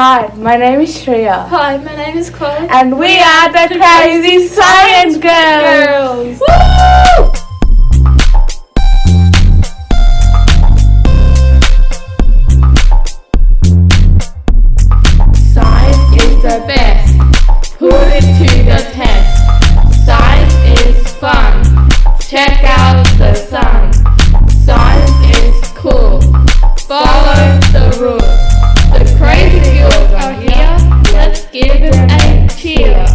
Hi, my name is Shreya. Hi, my name is Chloe. And we are the Crazy Science Girls. Woo! Science is the best. Put it to the test. Science is fun. Check out the sun. Science is cool. Follow the rules. The crazy girls are here. Let's give them a cheer.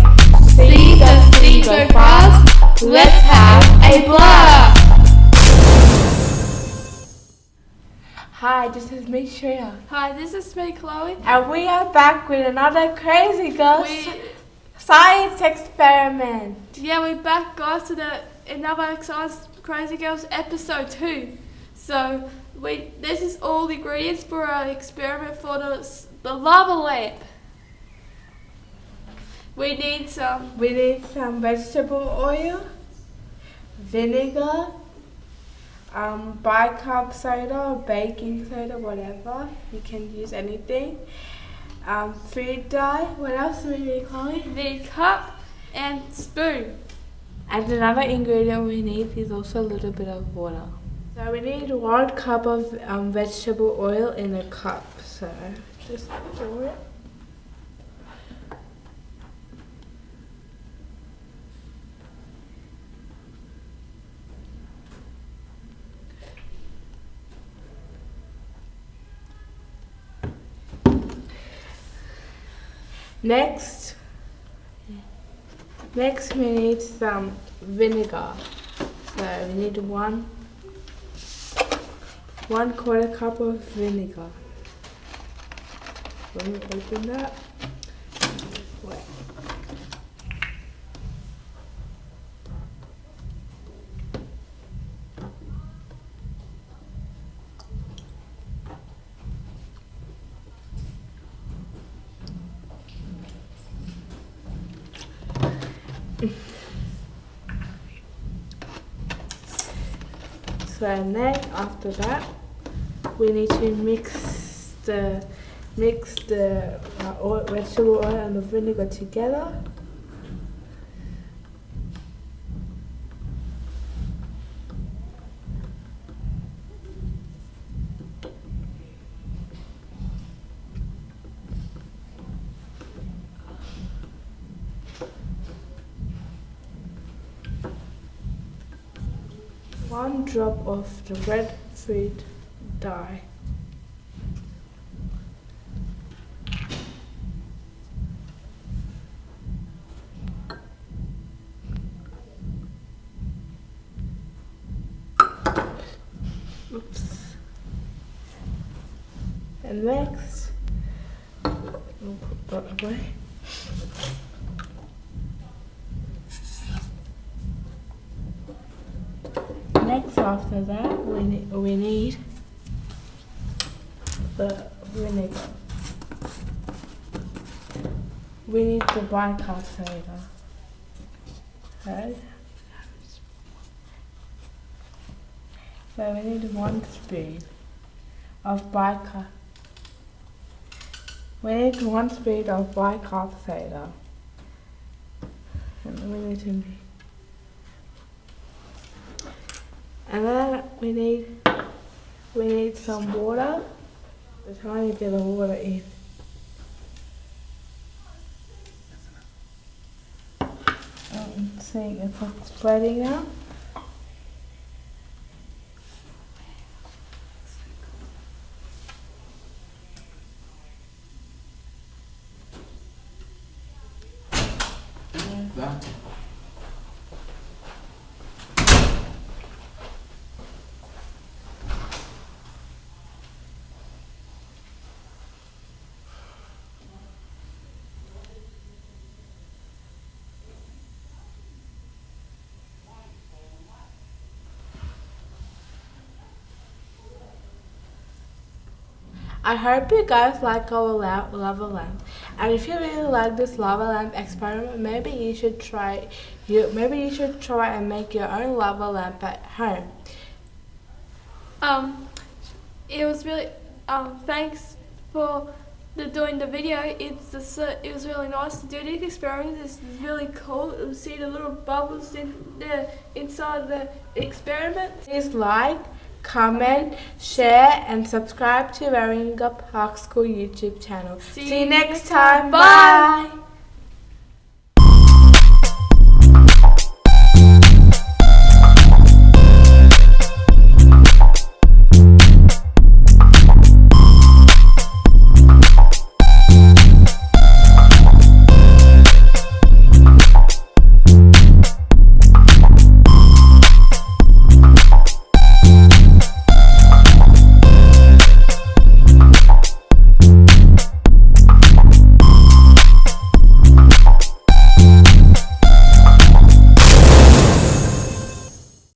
See the speed go fast. Let's have a blast. Hi, this is me, Shreya. Hi, this is me, Chloe. And we are back with another Crazy Girls Science Experiment. Yeah, we're back, guys, to another Science Crazy Girls episode 2. So, this is all the ingredients for our experiment for the lava lamp. We need some vegetable oil, vinegar, bicarb soda, baking soda, whatever. You can use anything. Food dye. What else do we need, Chloe? the cup and spoon. And another ingredient we need is also a little bit of water. So we need 1 cup of vegetable oil in a cup. So just pour it. Next we need some vinegar. So we need 1/4 cup of vinegar. Let me open that. Wait. So next, after that, we need to mix the vegetable oil and the vinegar together. One drop of the red food dye. Oops. And next, we'll put that away. Next, after that, we need the vinegar. We need the bicarb soda. Okay. So we need 1 spoon of bicarb. We need 1 spoon of bicarb soda. And we need to. And then we need some water, a tiny bit of water in. I'm seeing if it's spreading now. I hope you guys like our lava lamp, and if you really like this lava lamp experiment, maybe you should try and make your own lava lamp at home. It was really thanks for doing the video. It was really nice to do this experiment. This is really cool. You'll see the little bubbles inside the experiment. Please like, comment, share, and subscribe to Warringah Park School YouTube channel. See you next time. Bye.